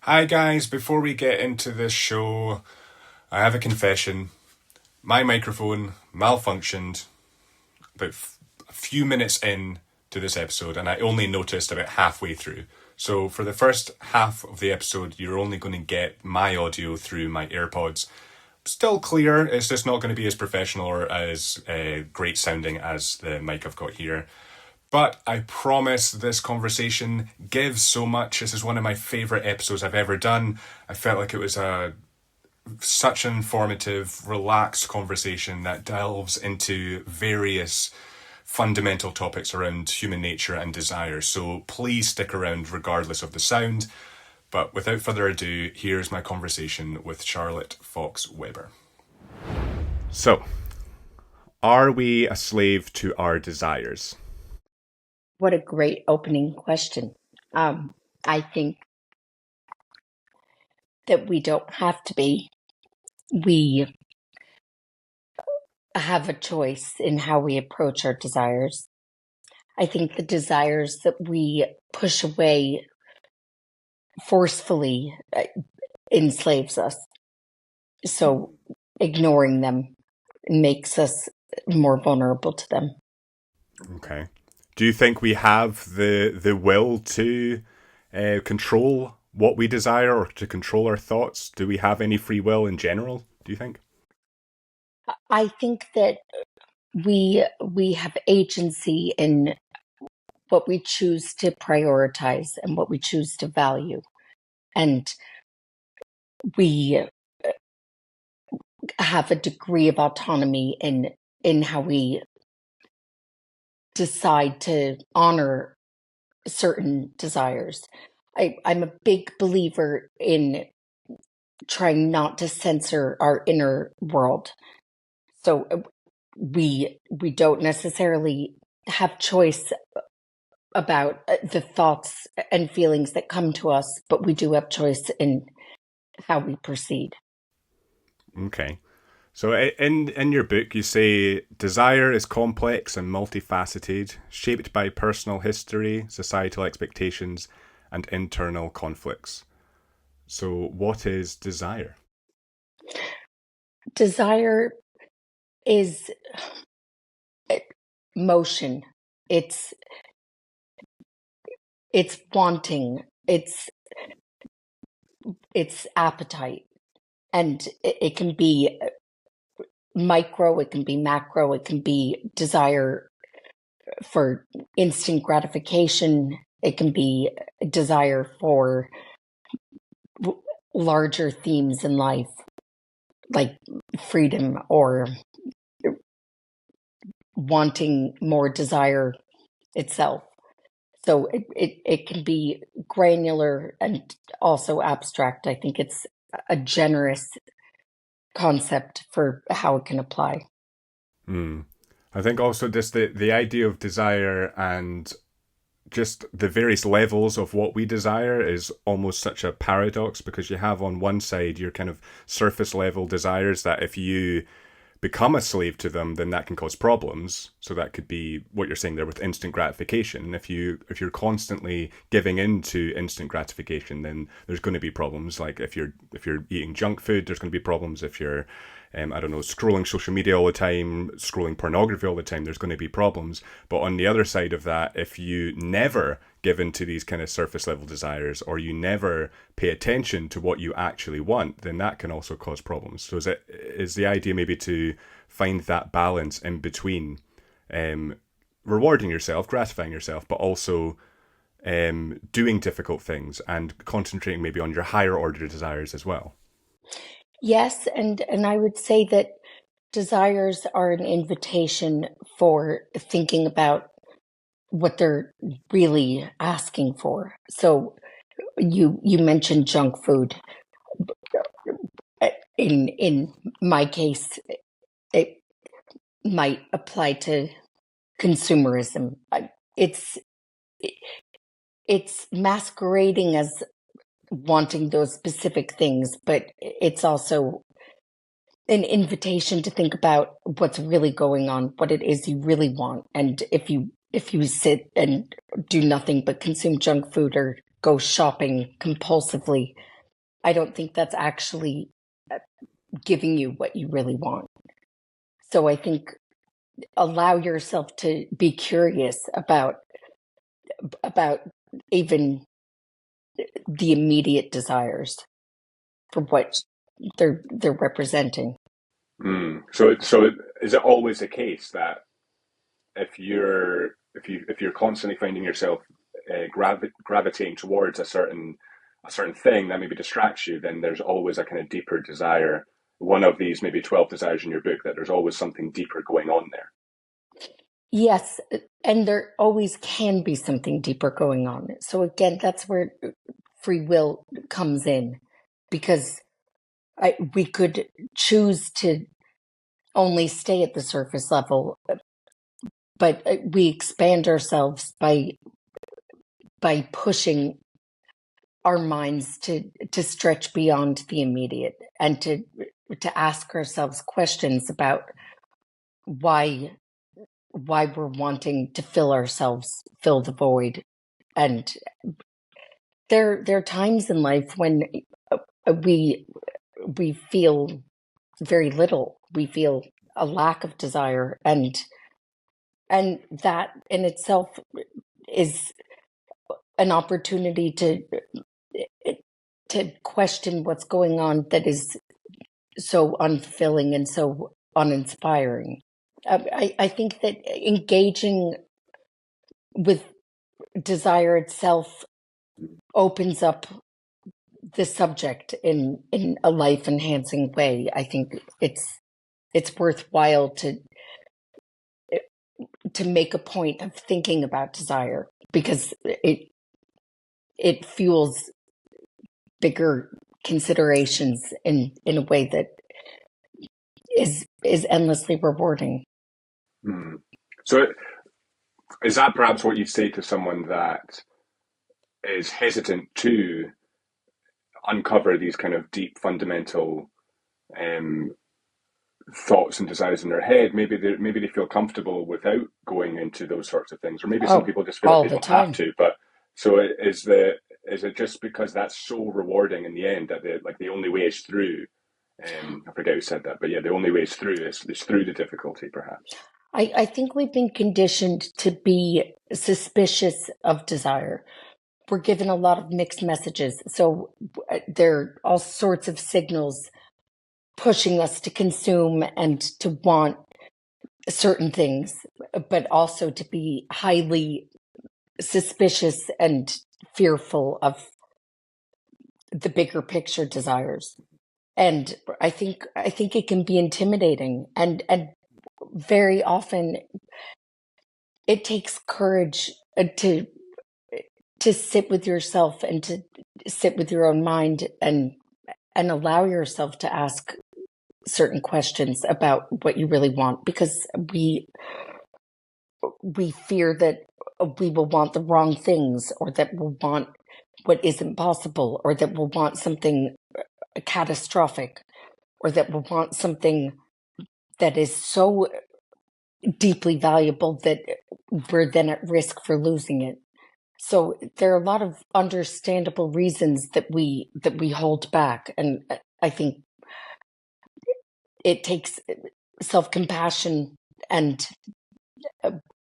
Hi guys, before we get into this show, I have a confession. My microphone malfunctioned a few minutes in to this episode, and I only noticed about halfway through. So for the first half of the episode, you're only going to get my audio through my AirPods. Still clear, it's just not going to be as professional or as great sounding as the mic I've got here. But I promise this conversation gives so much. This is one of my favourite episodes I've ever done. I felt like it was such an informative, relaxed conversation that delves into various fundamental topics around human nature and desire. So please stick around regardless of the sound. But without further ado, here's my conversation with Charlotte Fox Weber. So, are we a slave to our desires? What a great opening question. I think that we don't have to be. We have a choice in how we approach our desires. I think the desires that we push away forcefully enslaves us. So ignoring them makes us more vulnerable to them. Okay. Do you think we have the will to control what we desire or to control our thoughts? Do we have any free will in general, do you think? I think that we have agency in what we choose to prioritize and what we choose to value. And we have a degree of autonomy in how we decide to honor certain desires. I'm a big believer in trying not to censor our inner world. So we don't necessarily have choice about the thoughts and feelings that come to us, but we do have choice in how we proceed. Okay. So in your book, you say desire is complex and multifaceted, shaped by personal history, societal expectations, and internal conflicts. So, what is desire? Desire is motion. It's it's wanting. It's appetite, and it can be micro. It can be macro. It can be desire for instant gratification. It can be desire for larger themes in life, like freedom or wanting more desire itself. So it can be granular and also abstract. I think it's a generous concept for how it can apply. Mm. I think also just the idea of desire and just the various levels of what we desire is almost such a paradox because you have on one side your kind of surface level desires that if you become a slave to them, then that can cause problems. So that could be what you're saying there with instant gratification. If you're constantly giving in to instant gratification, then there's going to be problems. Like if you're eating junk food, there's going to be problems. If you're I don't know, scrolling social media all the time, scrolling pornography all the time, there's going to be problems. But on the other side of that, if you never give in to these kind of surface level desires or you never pay attention to what you actually want, then that can also cause problems. So is the idea maybe to find that balance in between rewarding yourself, gratifying yourself, but also doing difficult things and concentrating maybe on your higher order desires as well? Yes, and I would say that desires are an invitation for thinking about what they're really asking for. So you mentioned junk food. In my case, it might apply to consumerism. It's it's masquerading as wanting those specific things, but it's also an invitation to think about what's really going on, what it is you really want. And if you sit and do nothing but consume junk food or go shopping compulsively, I don't think that's actually giving you what you really want. So I think allow yourself to be curious about even the immediate desires for what they're representing. So is it always the case that if you're constantly finding yourself gravitating towards a certain thing that maybe distracts you, then there's always a kind of deeper desire. One of these maybe 12 desires in your book, that there's always something deeper going on there. Yes, and there always can be something deeper going on. So again, that's where free will comes in, because we could choose to only stay at the surface level, but we expand ourselves by pushing our minds to stretch beyond the immediate and to ask ourselves questions about why we're wanting to fill the void. And there are times in life when we we feel very little. We feel a lack of desire, and that in itself is an opportunity to question what's going on that is so unfulfilling and so uninspiring. I think that engaging with desire itself opens up the subject in a life enhancing way. I think it's worthwhile to make a point of thinking about desire, because it fuels bigger considerations in a way that is endlessly rewarding. Mm. So is that perhaps what you'd say to someone that is hesitant to uncover these kind of deep fundamental um, thoughts and desires in their head? Maybe they feel comfortable without going into those sorts of things, or maybe some Oh, people just feel like all they the don't have time. to. But so is it just because that's so rewarding in the end that the only way is through? I forget who said that, but yeah, the only way is through is through the difficulty, perhaps. I think we've been conditioned to be suspicious of desire. We're given a lot of mixed messages. So there are all sorts of signals pushing us to consume and to want certain things, but also to be highly suspicious and fearful of the bigger picture desires. And I think it can be intimidating, and very often it takes courage to sit with yourself and to sit with your own mind and allow yourself to ask certain questions about what you really want, because we fear that we will want the wrong things, or that we'll want what isn't possible, or that we'll want something catastrophic, or that we'll want something that is so deeply valuable that we're then at risk for losing it. So there are a lot of understandable reasons that we hold back, and I think it takes self-compassion and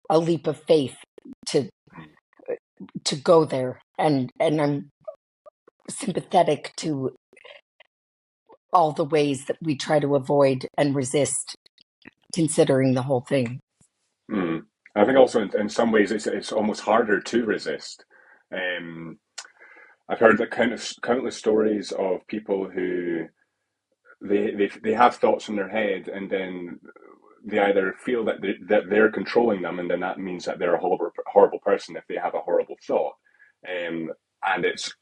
a leap of faith to go there. And I'm sympathetic to all the ways that we try to avoid and resist considering the whole thing. Mm. I think also in some ways it's almost harder to resist. Um, I've heard that countless stories of people who they have thoughts in their head, and then they either feel that they're controlling them, and then that means that they're a horrible person if they have a horrible thought. And it's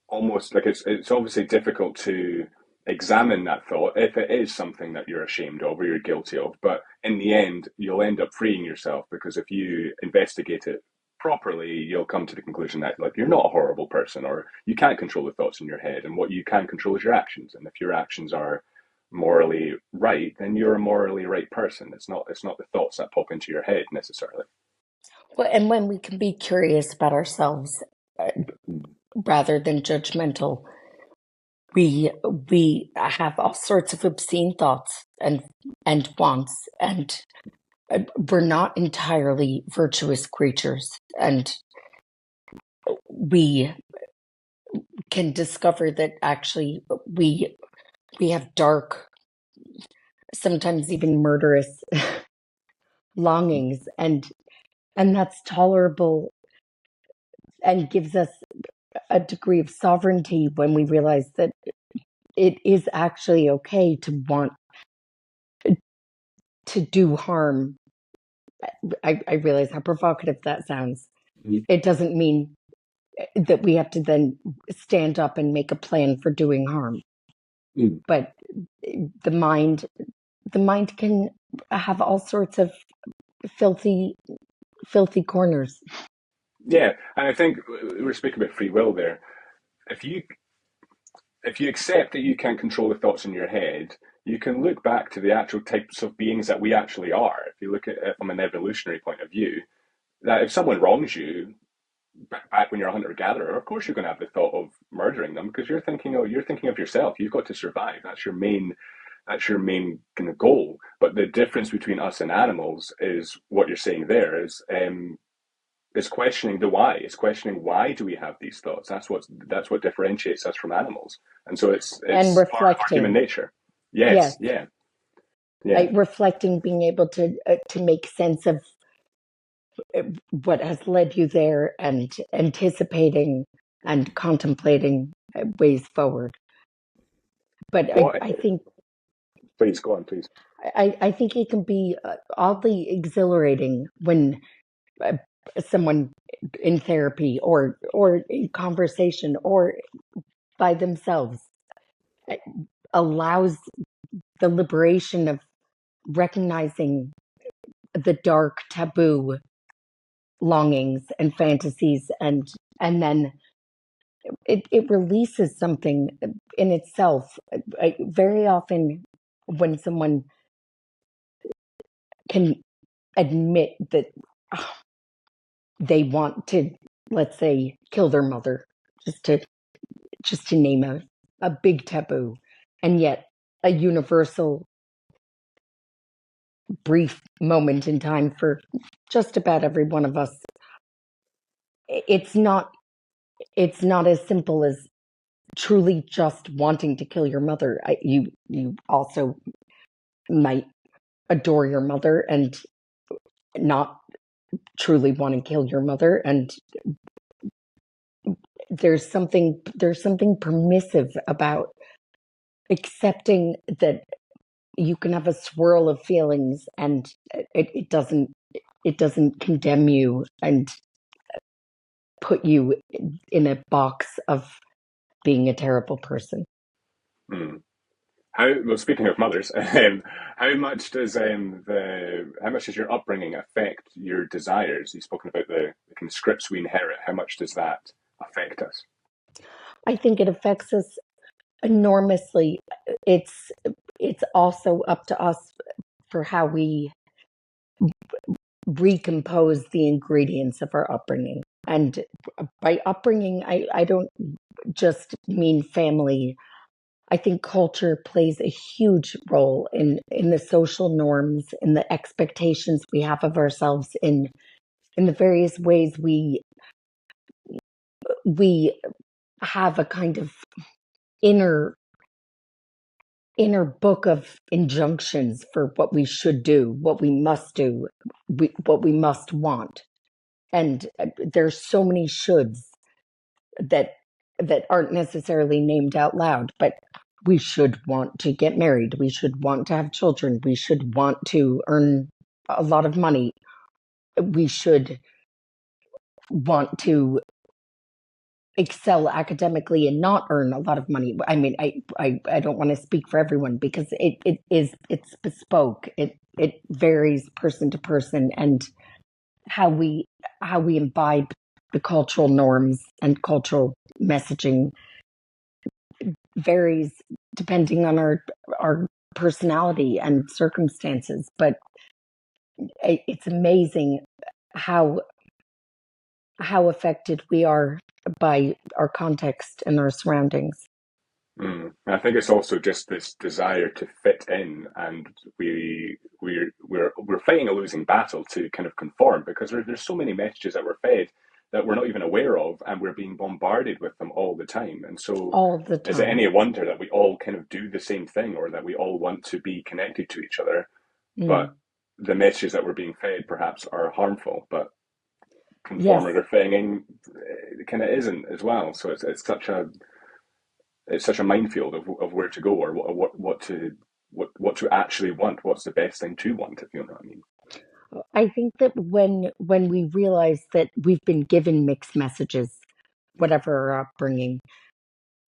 almost like it's obviously difficult to examine that thought if it is something that you're ashamed of or you're guilty of. But in the end, you'll end up freeing yourself, because if you investigate it properly, you'll come to the conclusion that like you're not a horrible person, or you can't control the thoughts in your head, and what you can control is your actions. And if your actions are morally right, then you're a morally right person. It's not the thoughts that pop into your head necessarily. Well, and when we can be curious about ourselves, uh, rather than judgmental, we have all sorts of obscene thoughts and wants, and we're not entirely virtuous creatures, and we can discover that actually we have dark, sometimes even murderous longings, and that's tolerable and gives us a degree of sovereignty when we realize that it is actually okay to want to do harm. I realize how provocative that sounds. Mm. It doesn't mean that we have to then stand up and make a plan for doing harm. Mm. But the mind, the mind can have all sorts of filthy, filthy corners. Yeah, and I think we're speaking about free will there. If you if you accept that you can't control the thoughts in your head, you can look back to the actual types of beings that we actually are. If you look at it from an evolutionary point of view, that if someone wrongs you back when you're a hunter gatherer, of course you're going to have the thought of murdering them because you're thinking of yourself. You've got to survive. That's your main kind of goal. But the difference between us and animals is what you're saying there is questioning the why. It's questioning why do we have these thoughts. That's what differentiates us from animals. And so And it's part of our human reflecting. nature. Yes, Yes, yeah, yeah. reflecting, being able to make sense of what has led you there, and anticipating and contemplating ways forward. But What? I think Please go on, please. I think it can be oddly exhilarating when uh, someone in therapy or in conversation or by themselves uh, allows the liberation of recognizing the dark taboo longings and fantasies, and then it releases something in itself. Very often when someone can admit that they want to, let's say, kill their mother, just to name a big taboo, and yet a universal brief moment in time for just about every one of us. It's not as simple as truly just wanting to kill your mother. You also might adore your mother and not truly want to kill your mother, and there's something permissive about accepting that you can have a swirl of feelings, and it doesn't condemn you and put you in a box of being a terrible person. Hmm. Speaking of mothers, how much does your upbringing affect your desires? You've spoken about the kind of scripts we inherit. How much does that affect us? I think it affects us enormously. It's it's also up to us for how we recompose the ingredients of our upbringing. And by upbringing, I don't just mean family. I think culture plays a huge role in the social norms, in the expectations we have of ourselves, in the various ways we have a kind of inner book of injunctions for what we should do, what we must want. And there's so many shoulds that aren't necessarily named out loud, but we should want to get married, we should want to have children, we should want to earn a lot of money, we should want to excel academically and not earn a lot of money. I mean, I don't want to speak for everyone because it's bespoke. It varies person to person, and how we imbibe the cultural norms and cultural messaging varies depending on our personality and circumstances. But it's amazing how affected we are by our context and our surroundings. And I think it's also just this desire to fit in, and we're fighting a losing battle to kind of conform because there's so many messages that we're fed that we're not even aware of, and we're being bombarded with them all the time. And so, all the is it time. any wonder that we all kind of do the same thing, or that we all want to be connected to each other, but Mm. the messages that we're being fed perhaps are harmful, but conforming Yes, or fitting in kind of isn't as well. So it's such a minefield of where to go or what to actually want. What's the best thing to want, if you know what I mean? I think that when we realize that we've been given mixed messages, whatever our upbringing,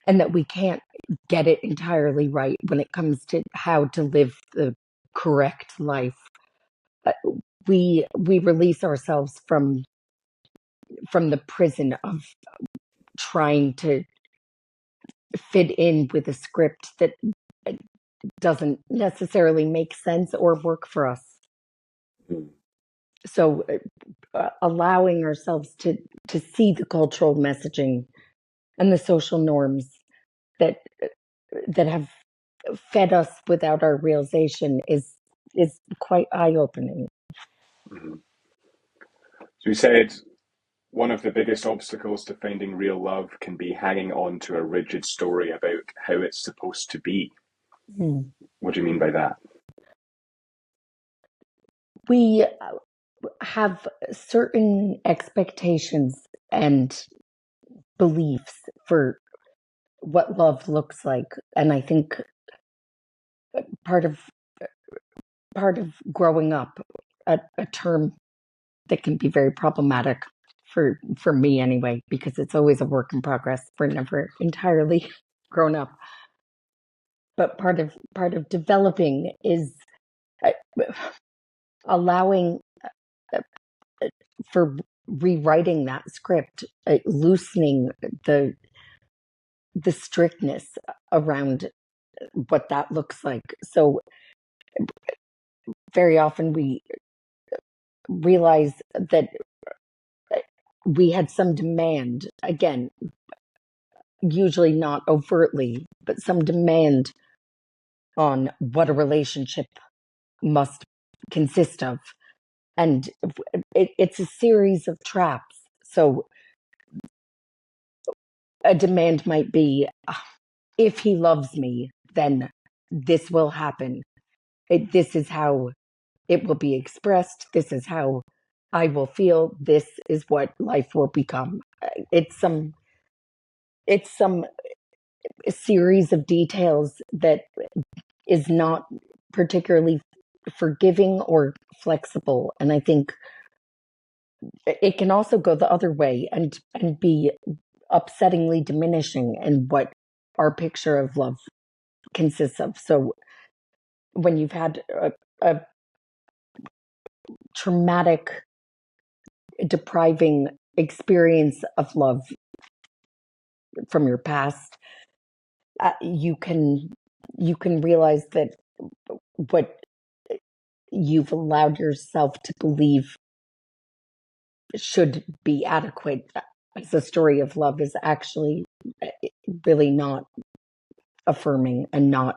and that we can't get it entirely right when it comes to how to live the correct life, uh, we release ourselves from the prison of trying to fit in with a script that doesn't necessarily make sense or work for us. Mm, So allowing ourselves to see the cultural messaging and the social norms that that have fed us without our realization is quite eye opening. mm. So you said one of the biggest obstacles to finding real love can be hanging on to a rigid story about how it's supposed to be. Mm. What do you mean by that? We have certain expectations and beliefs for what love looks like, and I think part of part of growing up, a term that can be very problematic for me anyway, because it's always a work in progress. We're never entirely grown up. But part of developing is uh, allowing uh, for rewriting that script, loosening the the strictness around what that looks like. So very often we realize that we had some demand, again, usually not overtly, but some demand on what a relationship must consist of. And it's a series of traps. So a demand might be, if he loves me, then this will happen. This is how it will be expressed. This is how I will feel. This is what life will become. It's some series of details that is not particularly forgiving or flexible. And I think it can also go the other way and be upsettingly diminishing in what our picture of love consists of. So when you've had a traumatic, depriving experience of love from your past, you can realize that what you've allowed yourself to believe should be adequate as a story of love is actually really not affirming and not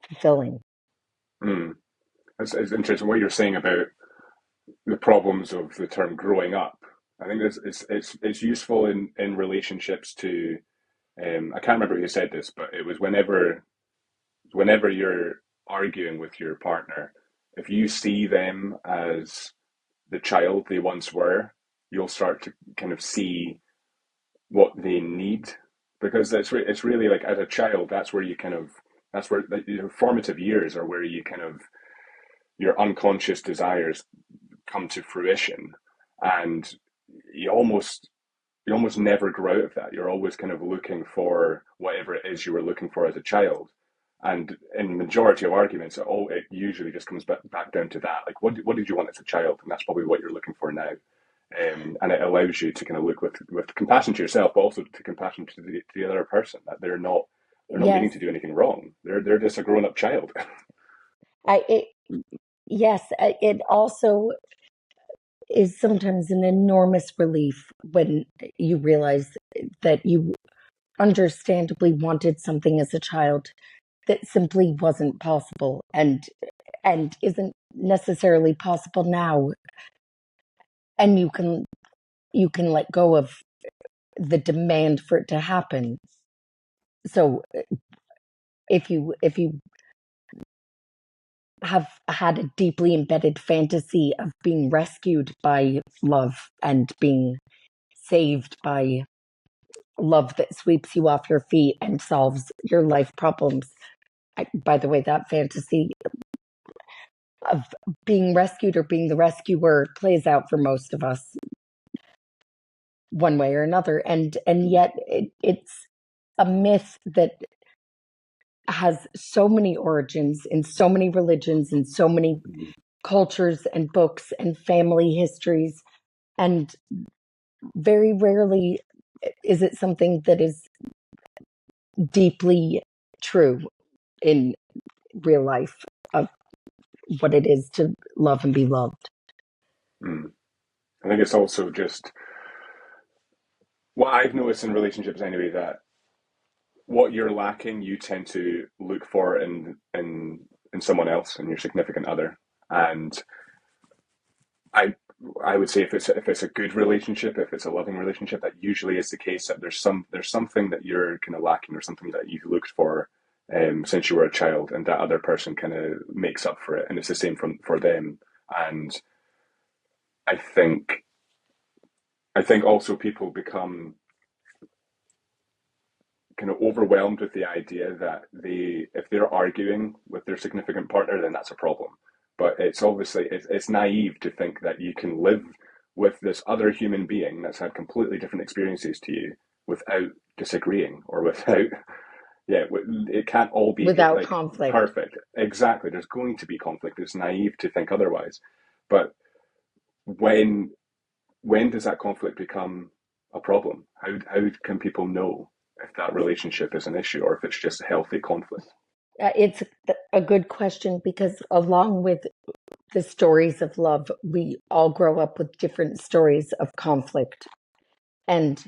fulfilling. Mm. It's interesting what you're saying about the problems of the term growing up. I think it's useful in relationships to. I can't remember who said this, but it was whenever you're arguing with your partner, if you see them as the child they once were, you'll start to kind of see what they need because it's really like as a child that's where you kind of that's where your formative years are where you kind of your unconscious desires come to fruition and you almost you almost never grow out of that. You're always kind of looking for whatever it is you were looking for as a child. And in majority of arguments, it usually just comes back down to that. Like, what did you want as a child? And that's probably what you're looking for now. And it allows you to kind of look with compassion to yourself, but also to compassion to the other person that they're not meaning Yes, to do anything wrong. They're just a grown up child. I it, yes, it also is sometimes an enormous relief when you realize that understandably wanted something as a child that simply wasn't possible and isn't necessarily possible now, and you can let go of the demand for it to happen. So if you have had a deeply embedded fantasy of being rescued by love and being saved by love that sweeps you off your feet and solves your life problems. By the way, that fantasy of being rescued or being the rescuer plays out for most of us one way or another, and yet it's a myth that has so many origins in so many religions and so many cultures and books and family histories, and very rarely is it something that is deeply true in real life of what it is to love and be loved. Mm. I think it's also just what I've noticed in relationships anyway, that what you're lacking, you tend to look for in someone else, in your significant other. And I I would say if it's a good relationship, if it's a loving relationship, that usually is the case, that there's something that you're kind of lacking, or something that you've looked for since you were a child, and that other person kind of makes up for it, and it's the same for them. And I think I think also people become kind of overwhelmed with the idea that if they're arguing with their significant partner, then that's a problem. But it's obviously it's naive to think that you can live with this other human being that's had completely different experiences to you without disagreeing, or without, yeah, it can't all be Without like conflict. perfect. Exactly, there's going to be conflict. It's naive to think otherwise. But when when does that conflict become a problem? How can people know if that relationship is an issue, or if it's just a healthy conflict? It's a good question, because along with the stories of love, we all grow up with different stories of conflict. And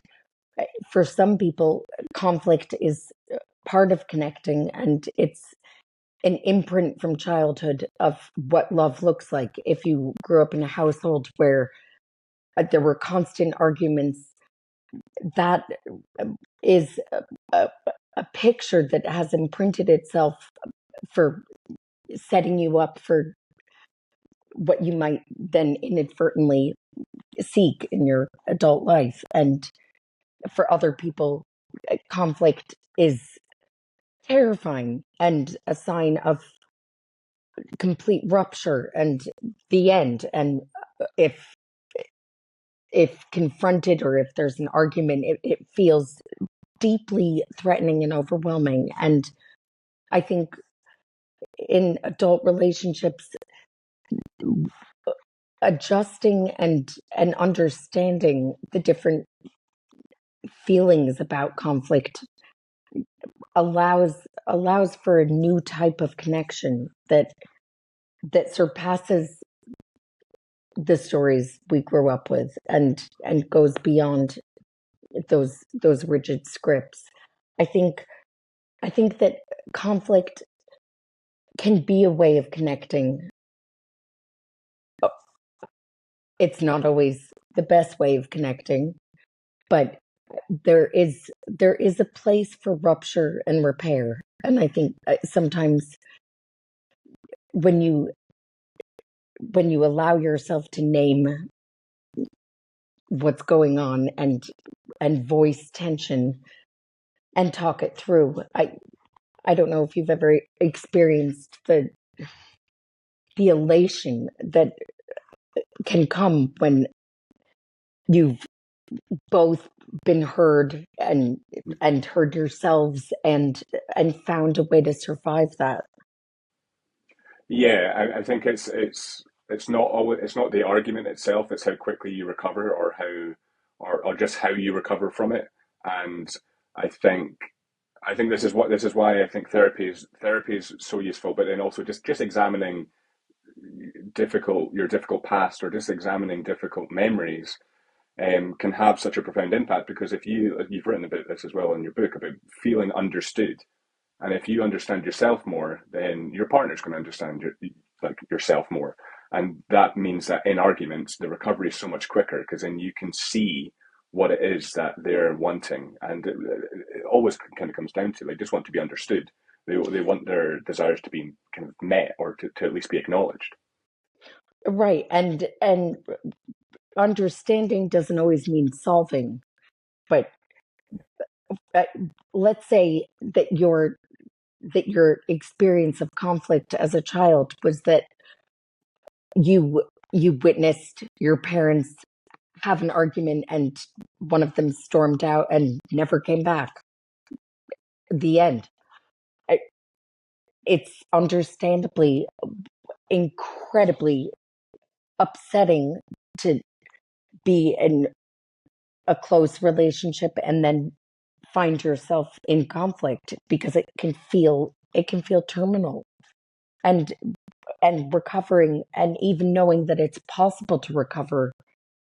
for some people, conflict is part of connecting, and it's an imprint from childhood of what love looks like. If you grew up in a household where there were constant arguments, that is a, a picture that has imprinted itself for setting you up for what you might then inadvertently seek in your adult life. And for other people, conflict is terrifying and a sign of complete rupture and the end. And if if confronted, or if there's an argument, it feels deeply threatening and overwhelming. And I think in adult relationships, adjusting and understanding the different feelings about conflict allows for a new type of connection that surpasses the stories we grew up with, and goes beyond those rigid scripts. I think I think that conflict can be a way of connecting. It's not always the best way of connecting, but there is a place for rupture and repair. And I think sometimes when you allow yourself to name what's going on and voice tension and talk it through, I don't know if you've ever experienced the elation that can come when you've both been heard and heard yourselves and found a way to survive that. Yeah, I think it's not always, it's not the argument itself, it's how quickly you recover, or how or just how you recover from it. And I think this is why I think therapy is so useful. But then also just examining your difficult past, or just examining difficult memories, can have such a profound impact because if you've written about this as well in your book about feeling understood, and if you understand yourself more, then your partner's going to understand yourself more, and that means that in arguments the recovery is so much quicker because then you can see what it is that they're wanting, and it always kind of comes down to they just want to be understood. They want their desires to be kind of met or to at least be acknowledged. Right. And understanding doesn't always mean solving, but uh, let's say that your experience of conflict as a child was that you witnessed your parents have an argument and one of them stormed out and never came back. The end. It's understandably incredibly upsetting to be in a close relationship and then find yourself in conflict because it can feel terminal, and recovering and even knowing that it's possible to recover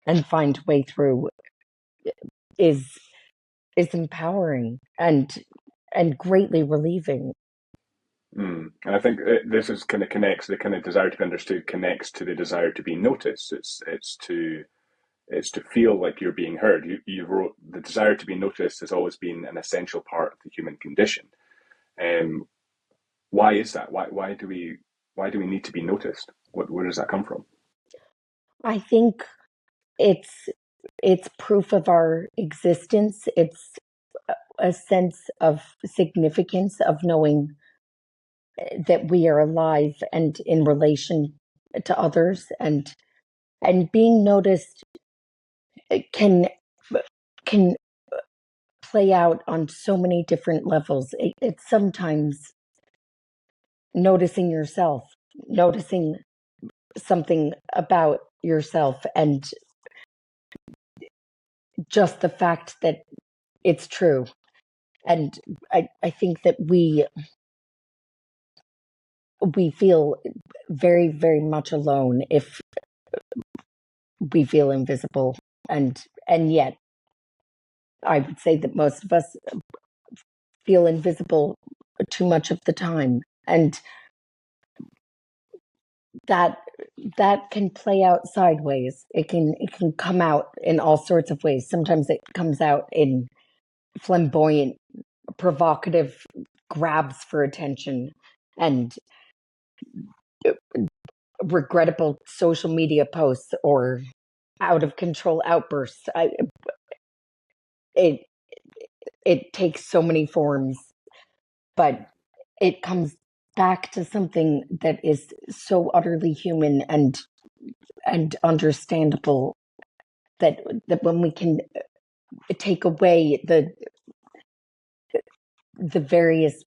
and find a way through is empowering and greatly relieving. And I think this is kind of connects the kind of desire to be understood connects to the desire to be noticed. It's to feel like you're being heard. You wrote the desire to be noticed has always been an essential part of the human condition. Um, why is that? Why do we need to be noticed? Where does that come from? I think it's proof of our existence. It's a sense of significance of knowing that we are alive and in relation to others, and being noticed can can play out on so many different levels. It's sometimes noticing yourself, noticing something about yourself, and just the fact that it's true. And I think that we feel very, very much alone if we feel invisible. And yet I would say that most of us feel invisible too much of the time. And that can play out sideways. It can come out in all sorts of ways. Sometimes it comes out in flamboyant, provocative grabs for attention and regrettable social media posts or out of control outbursts. It it takes so many forms, but it comes back to something that is so utterly human and understandable, that when we can take away the various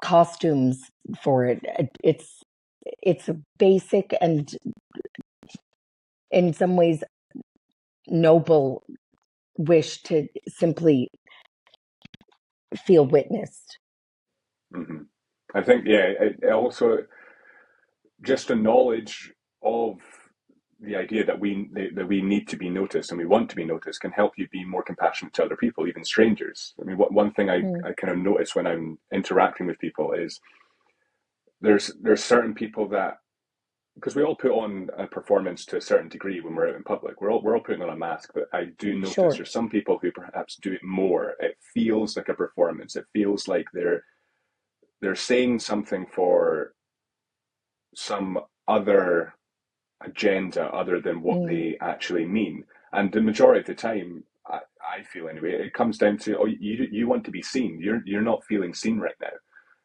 costumes for it, it's a basic and in some ways noble wish to simply feel witnessed. Hmm. I think it also just a knowledge of the idea that we need to be noticed and we want to be noticed can help you be more compassionate to other people, even strangers. I mean, one thing Mm, I kind of notice when I'm interacting with people is there's certain people that because we all put on a performance to a certain degree when we're out in public. We're all putting on a mask, but I do notice sure. there's some people who perhaps do it more. It feels like a performance. It feels like they're saying something for some other agenda other than what Mm, they actually mean. And the majority of the time, I feel anyway, it comes down to oh, you want to be seen. You're not feeling seen right now,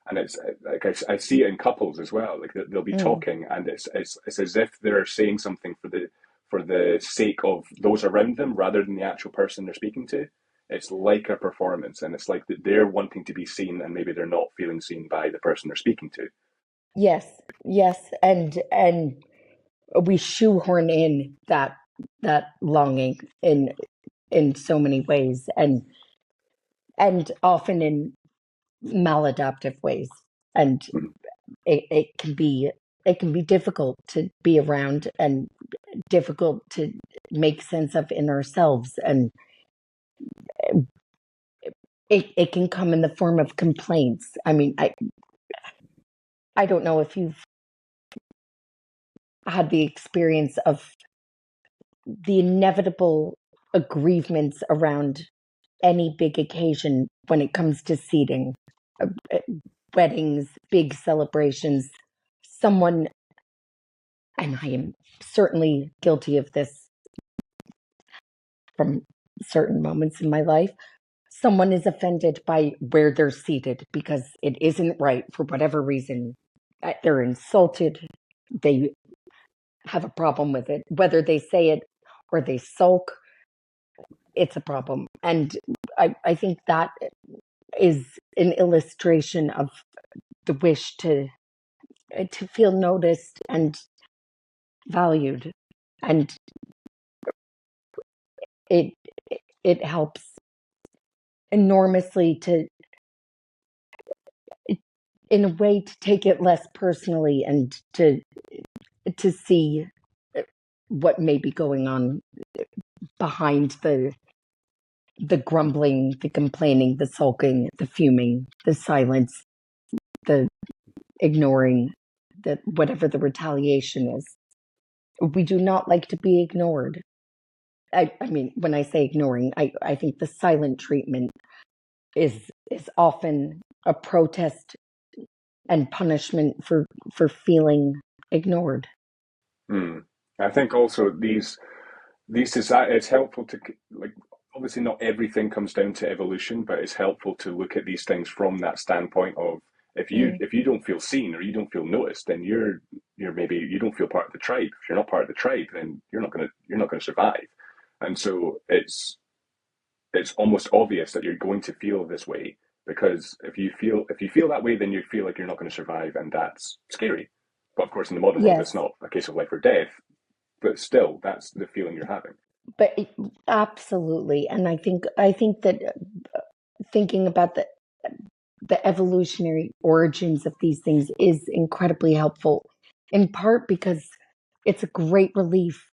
and it's like I see it in couples as well. Like they'll be mm. talking, and it's as if they're saying something for the sake of those around them rather than the actual person they're speaking to. It's like a performance, and it's like that they're wanting to be seen, and maybe they're not feeling seen by the person they're speaking to. Yes, yes, and we shoehorn in that longing in so many ways, and often in maladaptive ways, and Mhm. it can be difficult to be around and difficult to make sense of in ourselves. And it can come in the form of complaints. I mean, I don't know if you've had the experience of the inevitable aggrievements around any big occasion when it comes to seating, uh, weddings, big celebrations. Someone, and I am certainly guilty of this from certain moments in my life, someone is offended by where they're seated because it isn't right for whatever reason. They're insulted. They have a problem with it. Whether they say it or they sulk, it's a problem. And I think that is an illustration of the wish to feel noticed and valued. And it it helps enormously to, in a way, to take it less personally and to see what may be going on behind the grumbling, the complaining, the sulking, the fuming, the silence, the ignoring, the whatever the retaliation is. We do not like to be ignored. I mean, when I say ignoring, I think the silent treatment is often a protest and punishment for feeling ignored. Hmm. I think also these society, it's helpful to like obviously not everything comes down to evolution, but it's helpful to look at these things from that standpoint of Mm. if you don't feel seen or you don't feel noticed, then you're maybe you don't feel part of the tribe. If you're not part of the tribe, then you're not gonna survive. And so it's almost obvious that you're going to feel this way because if you feel that way, then you feel like you're not going to survive, and that's scary. But of course, in the modern world, it's Yes, not a case of life or death. But still, that's the feeling you're having. but absolutely, and I think that thinking about the evolutionary origins of these things is incredibly helpful, in part because it's a great relief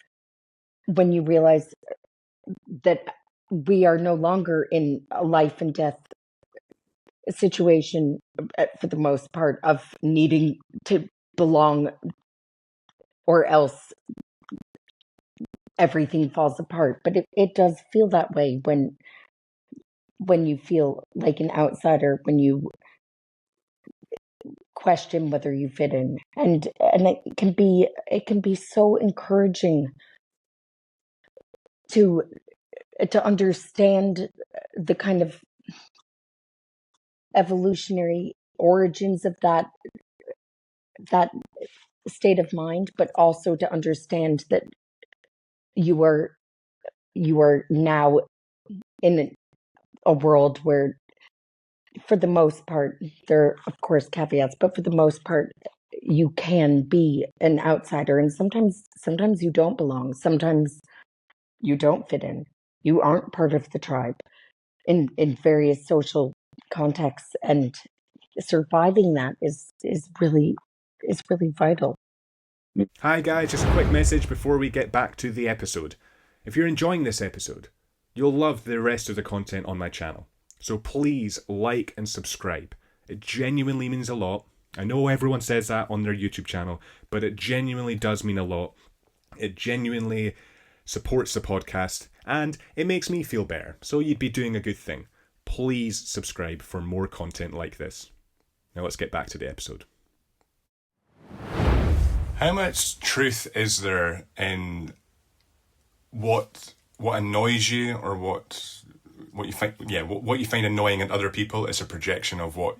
when you realize that we are no longer in a life and death situation, for the most part, of needing to belong, or else everything falls apart. But it does feel that way when you feel like an outsider, when you question whether you fit in. And it can be so encouraging to to understand the kind of evolutionary origins of that state of mind, but also to understand that you are you are now in a world where, for the most part, there are of course caveats, but for the most part, you can be an outsider, and sometimes you don't belong. Sometimes you don't fit in. You aren't part of the tribe in various social contexts, and surviving that is really vital. Hi, guys, just a quick message before we get back to the episode. If you're enjoying this episode, you'll love the rest of the content on my channel. So please like and subscribe. It genuinely means a lot. I know everyone says that on their YouTube channel, but it genuinely does mean a lot. It genuinely supports the podcast and it makes me feel better. So you'd be doing a good thing. Please subscribe for more content like this. Now let's get back to the episode. How much truth is there in what annoys you, or what you find what you find annoying in other people is a projection of what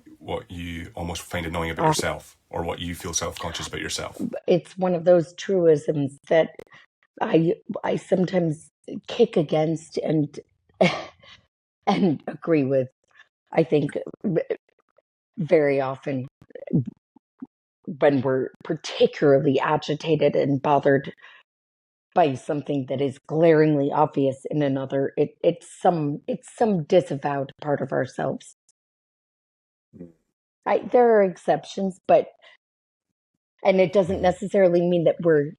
you almost find annoying about yourself, or what you feel self-conscious about yourself? It's one of those truisms that I sometimes kick against and agree with. I think very often when we're particularly agitated and bothered by something that is glaringly obvious in another, it's some disavowed part of ourselves. There are exceptions, and it doesn't necessarily mean that we're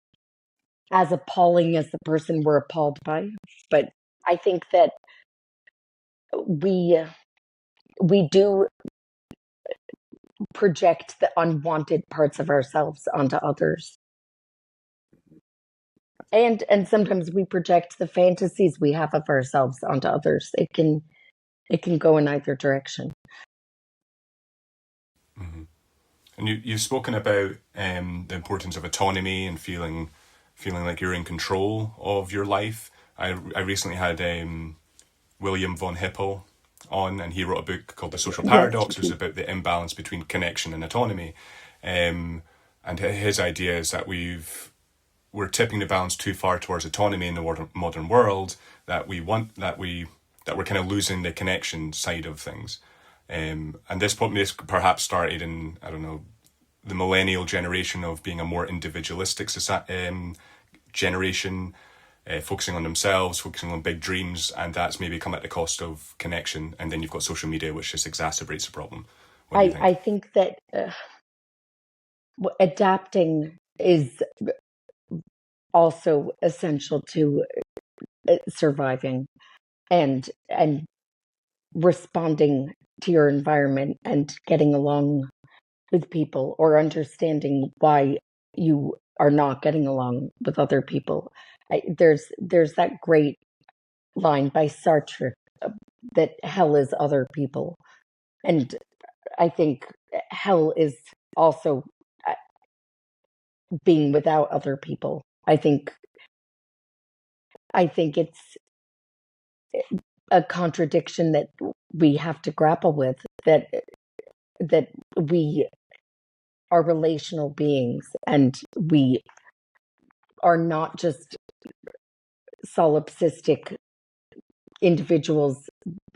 as appalling as the person we're appalled by. But I think that we we do project the unwanted parts of ourselves onto others. And sometimes we project the fantasies we have of ourselves onto others. It can go in either direction. Mm-hmm. And you've spoken about the importance of autonomy and feeling like you're in control of your life. I recently had William von Hippel on, and he wrote a book called The Social Yes. Paradox, which is about the imbalance between connection and autonomy. And his idea is that we're tipping the balance too far towards autonomy in the modern world, that we're kind of losing the connection side of things. And this perhaps started in, I don't know, the millennial generation of being a more individualistic generation, focusing on themselves, focusing on big dreams, and that's maybe come at the cost of connection. And then you've got social media, which just exacerbates the problem. What do you I think? think that adapting is also essential to surviving and responding to your environment and getting along with people, or understanding why you are not getting along with other people. There's that great line by Sartre, that hell is other people, and I think hell is also being without other people. I think it's a contradiction that we have to grapple with, that we are relational beings, and we are not just solipsistic individuals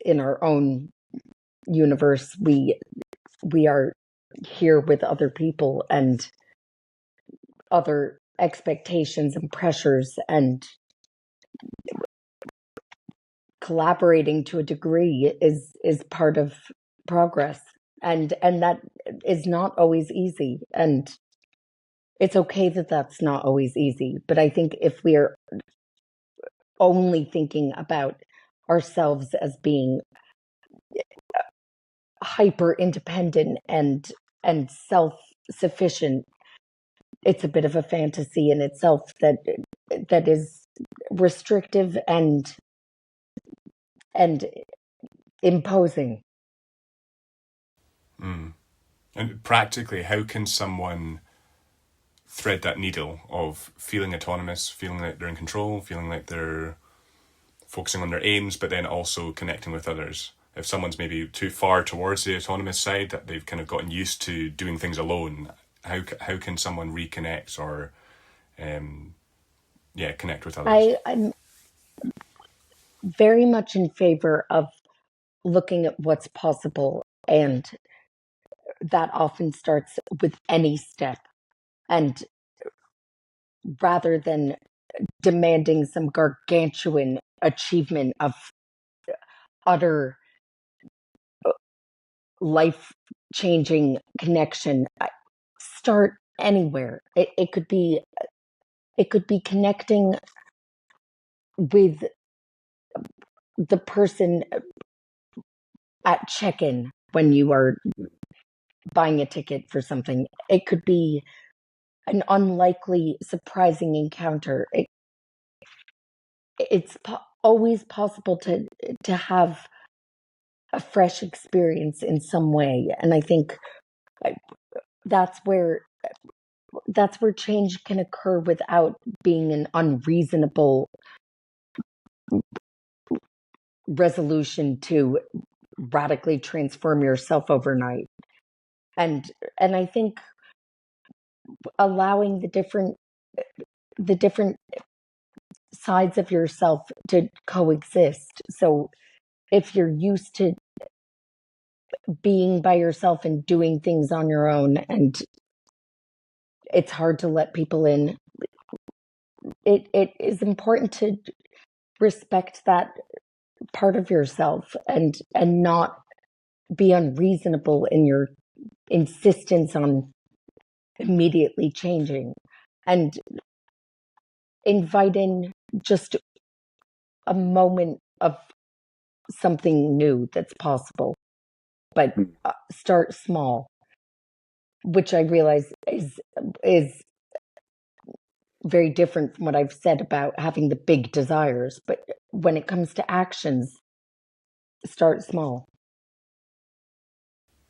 in our own universe. We are here with other people and other expectations and pressures, and collaborating to a degree is part of progress, and that is not always easy, and it's okay that that's not always easy. But I think if we are only thinking about ourselves as being hyper independent and self sufficient, it's a bit of a fantasy in itself that is restrictive and imposing. Mm. And practically, how can someone thread that needle of feeling autonomous, feeling like they're in control, feeling like they're focusing on their aims, but then also connecting with others? If someone's maybe too far towards the autonomous side, that they've kind of gotten used to doing things alone, how can someone reconnect or um, connect with others? I'm very much in favor of looking at what's possible, and that often starts with any step. And rather than demanding some gargantuan achievement of utter life changing connection, start anywhere. It could be connecting with the person at check-in when you are buying a ticket for something. It could be an unlikely, surprising encounter. It's always possible to have a fresh experience in some way, and I think that's where that's where change can occur without being an unreasonable resolution to radically transform yourself overnight. And I think allowing the different sides of yourself to coexist. So if you're used to being by yourself and doing things on your own, and it's hard to let people in, it is important to respect that part of yourself, and not be unreasonable in your insistence on immediately changing. And invite in just a moment of something new that's possible, but start small, which I realize is very different from what I've said about having the big desires. But when it comes to actions, start small.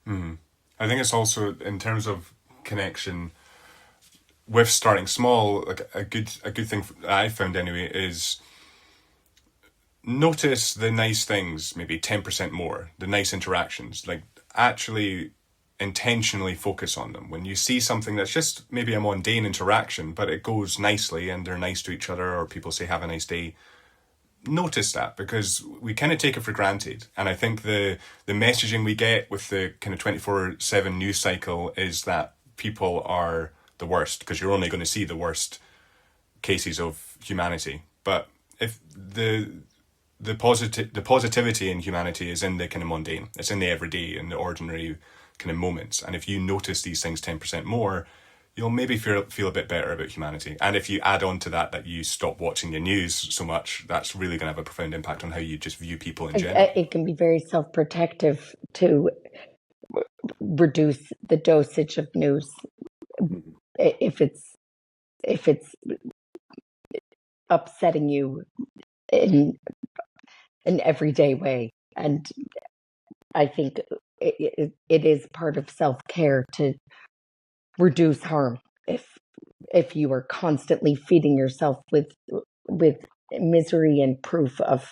I think it's also in terms of connection with starting small. Like a good thing I found anyway is notice the nice things, maybe 10% more, the nice interactions. Like actually intentionally focus on them. When you see something that's just maybe a mundane interaction, but it goes nicely and they're nice to each other, or people say have a nice day, notice that, because we kind of take it for granted. And I think the messaging we get with the kind of 24/7 news cycle is that people are the worst, because you're only going to see the worst cases of humanity. But if the positivity in humanity is in the kind of mundane, it's in the everyday and the ordinary kind of moments. And if you notice these things 10% more, you'll maybe feel a bit better about humanity. And if you add on to that you stop watching the news so much, that's really going to have a profound impact on how you just view people in general. It can be very self-protective to reduce the dosage of news if it's upsetting you in an everyday way. And I think it is part of self-care to reduce harm. If you are constantly feeding yourself with misery and proof of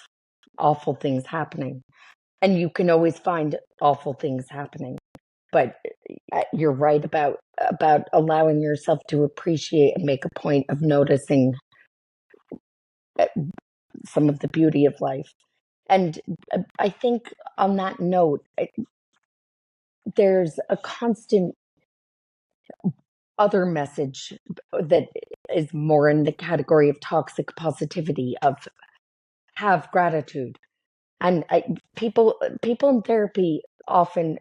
awful things happening, and you can always find awful things happening, but you're right about allowing yourself to appreciate and make a point of noticing some of the beauty of life. And I think on that note, there's a constant other message that is more in the category of toxic positivity, of have gratitude. And people in therapy often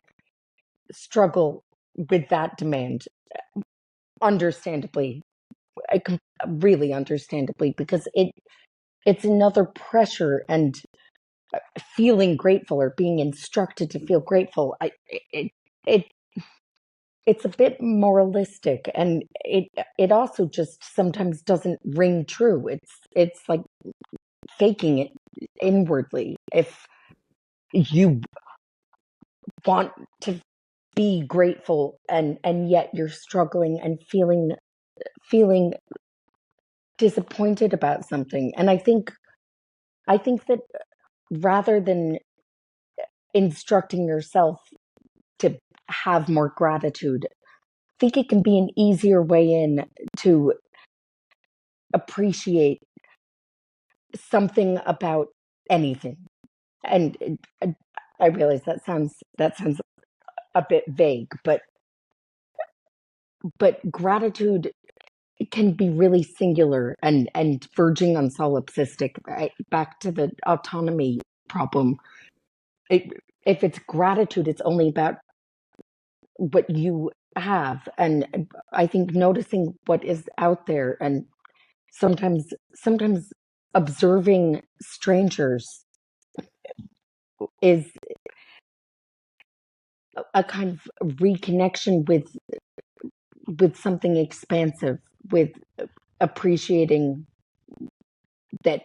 struggle with that demand, understandably. I can really understandably, because it's another pressure, and feeling grateful or being instructed to feel grateful. It it's a bit moralistic, and it also just sometimes doesn't ring true. It's like faking it inwardly. If you want to be grateful, and yet you're struggling and feeling disappointed about something. And I think that rather than instructing yourself to have more gratitude, I think it can be an easier way in to appreciate something about anything. And I realize that sounds a bit vague, but gratitude can be really singular and verging on solipsistic. Right? Back to the autonomy problem. It, if it's gratitude, it's only about what you have. And I think noticing what is out there, and sometimes observing strangers is a kind of reconnection with something expansive, with appreciating that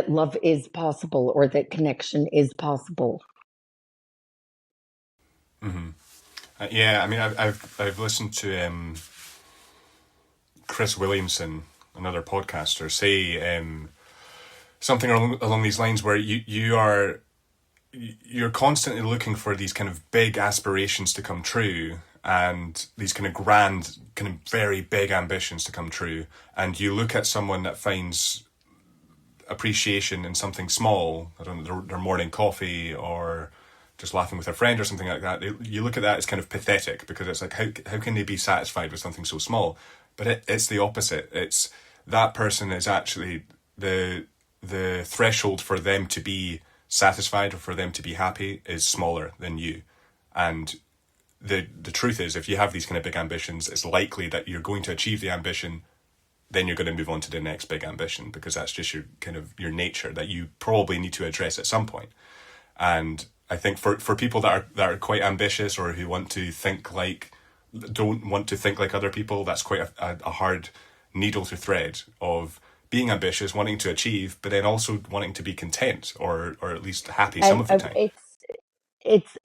love is possible, or that connection is possible. Yeah, I mean, I've listened to Chris Williamson, another podcaster, say something along these lines, where you're constantly looking for these kind of big aspirations to come true, and these kind of grand, kind of very big ambitions to come true, and you look at someone that finds appreciation in something small, I don't know, their morning coffee, or just laughing with a friend or something like that. You look at that as kind of pathetic, because it's like, how can they be satisfied with something so small? But it's the opposite. It's that person is actually the threshold for them to be satisfied or for them to be happy is smaller than you. And the truth is, if you have these kind of big ambitions, it's likely that you're going to achieve the ambition then you're going to move on to the next big ambition, because that's just your kind of your nature that you probably need to address at some point. And I think for people that are quite ambitious, or who want to think like don't want to think like other people, that's quite a hard needle to thread of being ambitious, wanting to achieve, but then also wanting to be content, or at least happy some of the time. It's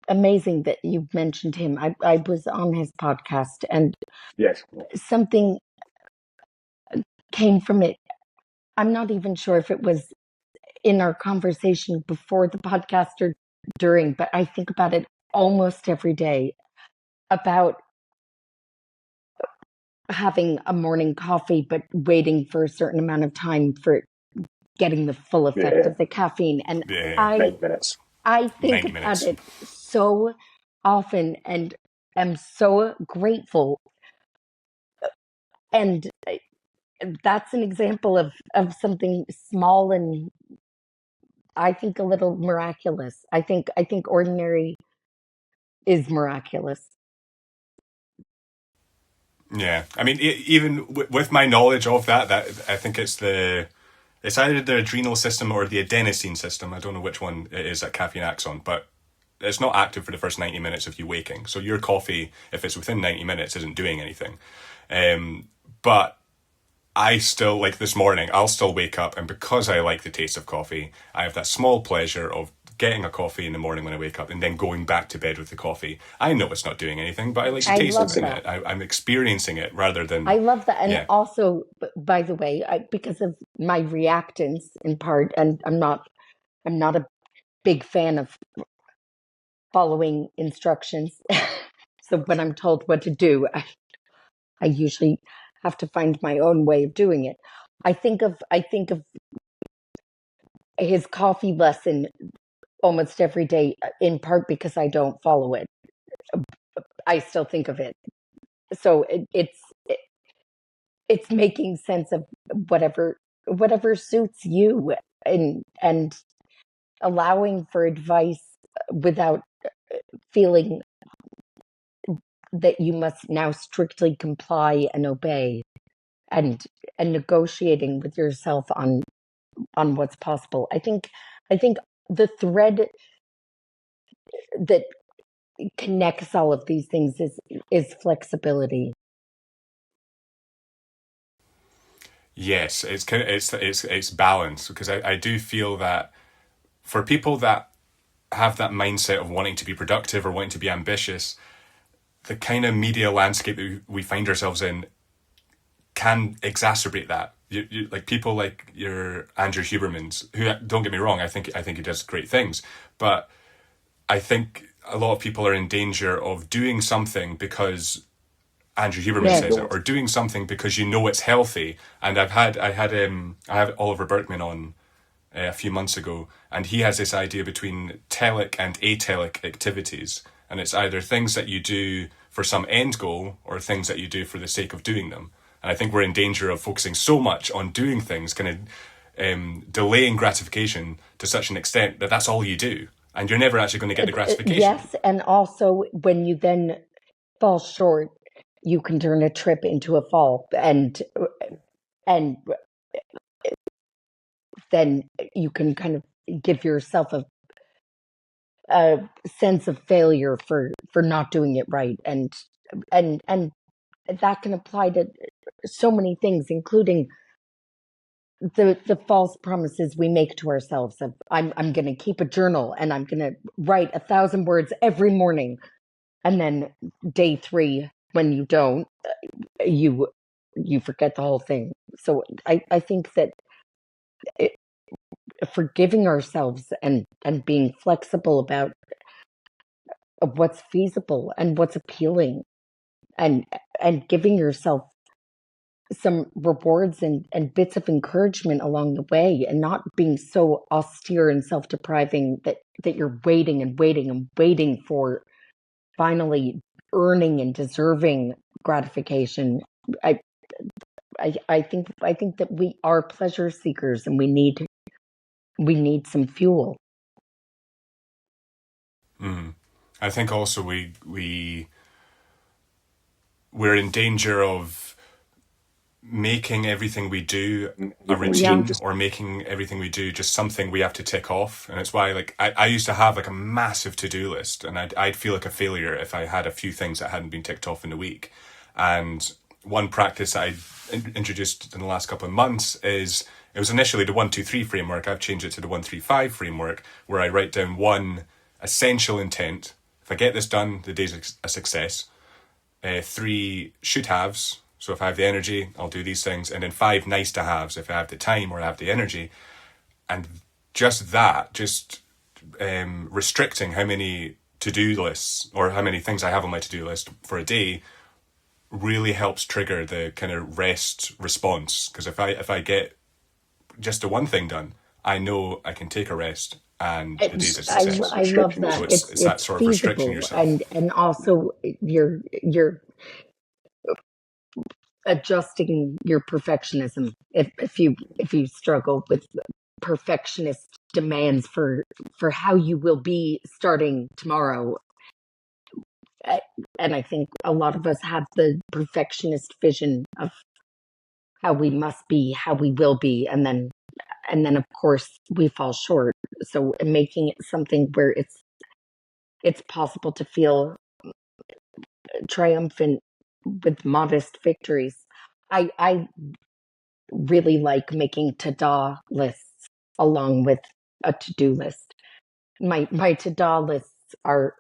amazing that you mentioned him. I was on his podcast, and Yes. something came from it. I'm not even sure if it was in our conversation before the podcast or during, but I think about it almost every day, about having a morning coffee, but waiting for a certain amount of time for getting the full effect of the caffeine. And Yeah, I 9 minutes. I think 90 about minutes. it so often and am so grateful. And that's an example of something small and I think a little miraculous. I think ordinary is miraculous. Yeah, I mean, even with my knowledge of that I think it's either the adrenal system or the adenosine system. I don't know which one it is that caffeine acts on, but it's not active for the first 90 minutes of you waking. So your coffee, if it's within 90 minutes, isn't doing anything. But I still, like this morning, I'll still wake up, and because I like the taste of coffee, I have that small pleasure of getting a coffee in the morning when I wake up and then going back to bed with the coffee. I know it's not doing anything, but I like the I taste of love doing that. it. I'm experiencing it rather I than, love that. And yeah. also, by the way, because of my reactance in part, and I'm not a big fan of following instructions. So when I'm told what to do, I usually have to find my own way of doing it. I think of his coffee lesson almost every day, in part because I don't follow it. I still think of it. So it's making sense of whatever suits you, and allowing for advice without feeling that you must now strictly comply and obey, and negotiating with yourself on what's possible. I think the thread that connects all of these things is flexibility. Yes, it's kind of, it's balance, because I do feel that for people that have that mindset of wanting to be productive or wanting to be ambitious, the kind of media landscape that we find ourselves in can exacerbate that. Like people like your Andrew Hubermans, who, don't get me wrong, I think he does great things, but I think a lot of people are in danger of doing something because Andrew Huberman Yes. says it, or doing something because you know it's healthy. And I had Oliver Burkeman on a few months ago, and he has this idea between telic and atelic activities, and it's either things that you do for some end goal or things that you do for the sake of doing them. And I think we're in danger of focusing so much on doing things, kind of delaying gratification to such an extent that that's all you do, and you're never actually going to get the gratification. Yes, and also when you then fall short, you can turn a trip into a fall, and then you can kind of give yourself a sense of failure for not doing it right, and that can apply to so many things, including the false promises we make to ourselves of I'm going to keep a journal and I'm going to write 1,000 words every morning, and then day 3, when you don't, you you forget the whole thing. So I think that it, forgiving ourselves and being flexible about what's feasible and what's appealing, and giving yourself some rewards and bits of encouragement along the way, and not being so austere and self-depriving that you're waiting and waiting and waiting for finally earning and deserving gratification. I I think that we are pleasure seekers, and we need some fuel. I think also we're in danger of making everything we do a Yeah. routine, or making everything we do just something we have to tick off. And it's why, like, I used to have like a massive to-do list, and I'd feel like a failure if I had a few things that hadn't been ticked off in a week. And one practice that I introduced in the last couple of months is, it was initially the 1-2-3 framework. I've changed it to the 1-3-5 framework, where I write down one essential intent. If I get this done, the day's a success. Three should haves. So if I have the energy, I'll do these things. And then five nice to haves if I have the time or I have the energy. And just that, just restricting how many to-do lists or how many things I have on my to-do list for a day really helps trigger the kind of rest response. Because if I get just the one thing done, I know I can take a rest and the day's a success. I love So that. it's that It's sort of restricting feasible, yourself. and also you're adjusting your perfectionism. If you struggle with perfectionist demands for how you will be starting tomorrow, I- and I think a lot of us have the perfectionist vision of how we must be, how we will be, and then of course we fall short. So making it something where it's possible to feel triumphant with modest victories. I really like making to-do lists along with a to-do list. My to-do lists are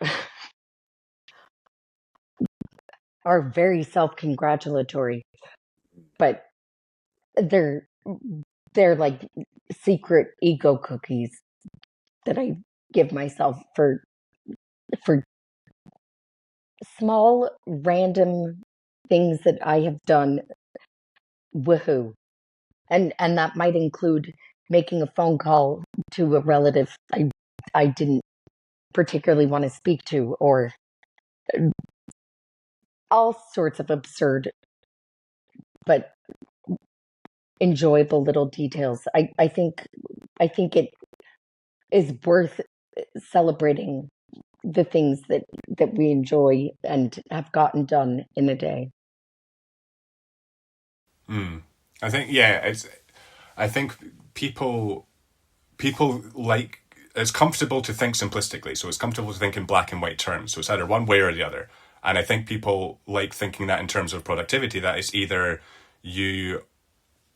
are very self-congratulatory, but they're they're like secret ego cookies that I give myself for small random things that I have done. Woohoo. And that might include making a phone call to a relative I didn't particularly want to speak to, or all sorts of absurd but enjoyable little details. I think it is worth celebrating the things that we enjoy and have gotten done in a day. I think, yeah, I think people like, it's comfortable to think simplistically, so it's comfortable to think in black and white terms, so it's either one way or the other. And I think people like thinking that in terms of productivity, that is either you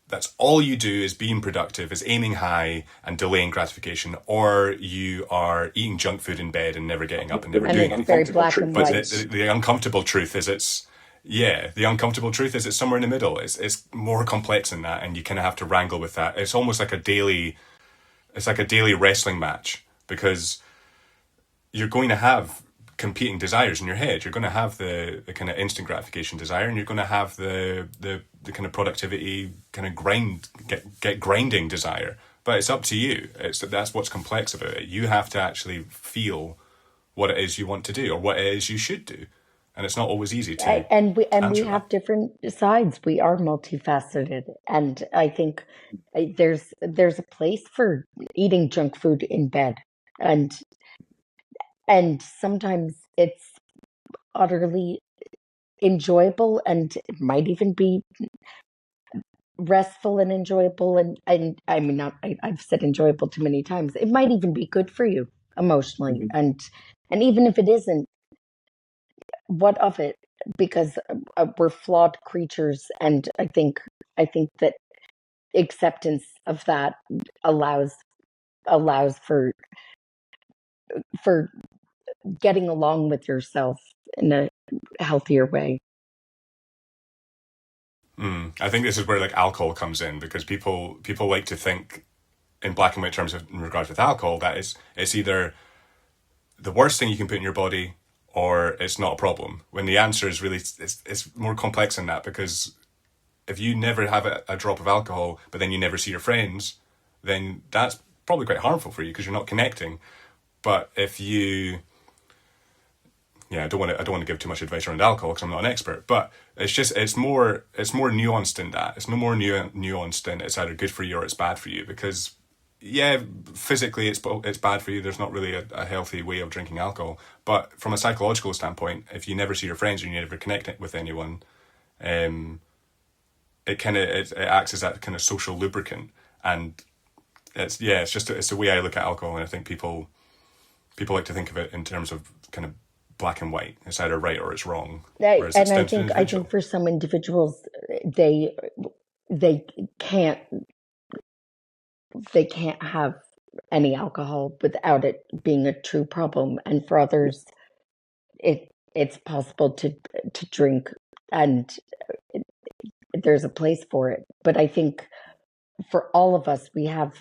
that's all you do is being productive, is aiming high and delaying gratification, or you are eating junk food in bed and never getting up and never And doing it's very anything. black and But white. the uncomfortable truth is the uncomfortable truth is it's somewhere in the middle. It's more complex than that, and you kind of have to wrangle with that. It's almost like it's like a daily wrestling match, because you're going to have competing desires in your head. You're going to have the kind of instant gratification desire, and you're going to have the kind of productivity kind of get grinding desire. But it's up to you. That's what's complex about it. You have to actually feel what it is you want to do, or what it is you should do, and it's not always easy to And we answer that. have different sides. We are multifaceted, and I think there's a place for eating junk food in bed, and and sometimes it's utterly enjoyable, and it might even be restful and enjoyable, and I mean, not I've said enjoyable too many times. It might even be good for you emotionally, and even if it isn't, what of it? Because we're flawed creatures, and I think that acceptance of that allows allows for getting along with yourself in a healthier way. I think this is where like alcohol comes in, because people like to think in black and white terms in regards with alcohol, that it's either the worst thing you can put in your body or it's not a problem. When the answer is really, it's more complex than that, because if you never have a drop of alcohol but then you never see your friends, then that's probably quite harmful for you because you're not connecting. But if you, yeah, I don't want to give too much advice around alcohol because I'm not an expert, but it's more nuanced than that. It's no more nuanced than it's either good for you or it's bad for you, because yeah, physically it's bad for you. There's not really a healthy way of drinking alcohol. But from a psychological standpoint, if you never see your friends and you never connect with anyone, um, it acts as that kind of social lubricant, and it's the way I look at alcohol, and I think people like to think of it in terms of kind of black and white. It's either right or it's wrong, whereas it's And down to the I think individual. for some individuals, they they can't they can't have any alcohol without it being a true problem, and for others, it's possible to drink, and there's a place for it. But I think for all of us, we have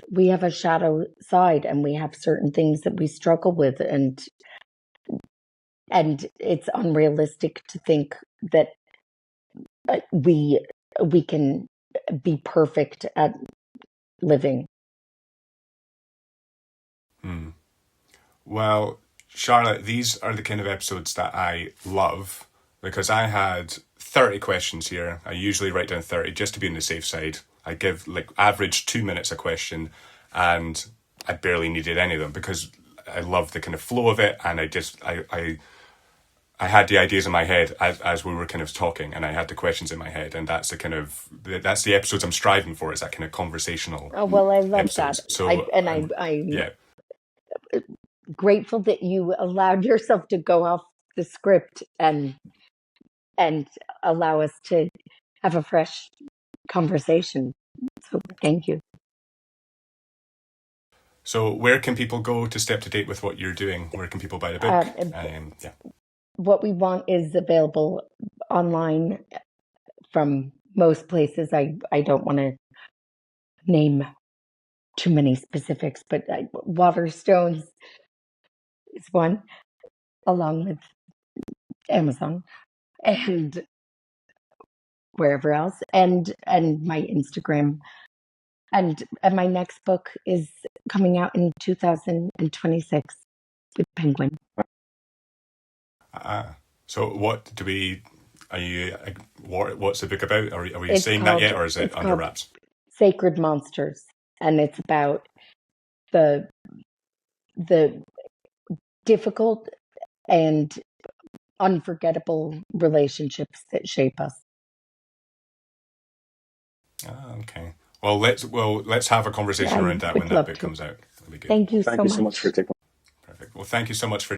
a shadow side, and we have certain things that we struggle with, and it's unrealistic to think that we can be perfect at living. Hmm. Well, Charlotte, these are the kind of episodes that I love because I had 30 questions here. I usually write down 30 just to be on the safe side. I give like average 2 minutes a question, and I barely needed any of them because I love the kind of flow of it, and I had the ideas in my head as we were kind of talking, and I had the questions in my head, and that's the episodes I'm striving for, is that kind of conversational Oh well, I love that. episodes. So I'm yeah. grateful that you allowed yourself to go off the script and allow us to have a fresh conversation. So thank you. So where can people go to stay up to date with what you're doing? Where can people buy the book? Um, Yeah. what we want is available online from most places. I don't want to name too many specifics, but Waterstones is one, along with Amazon and wherever else, and my Instagram. And my next book is coming out in 2026 with Penguin. So what do we? Are you? What's the book about? Are we It's saying that called yet, or is it it's under called wraps? Sacred Monsters, and it's about the the difficult and unforgettable relationships that shape us. Okay. Well let's have a conversation I around that when would that love book to. comes out. That'll be good. Thank you so much. Perfect. Well, thank you so much for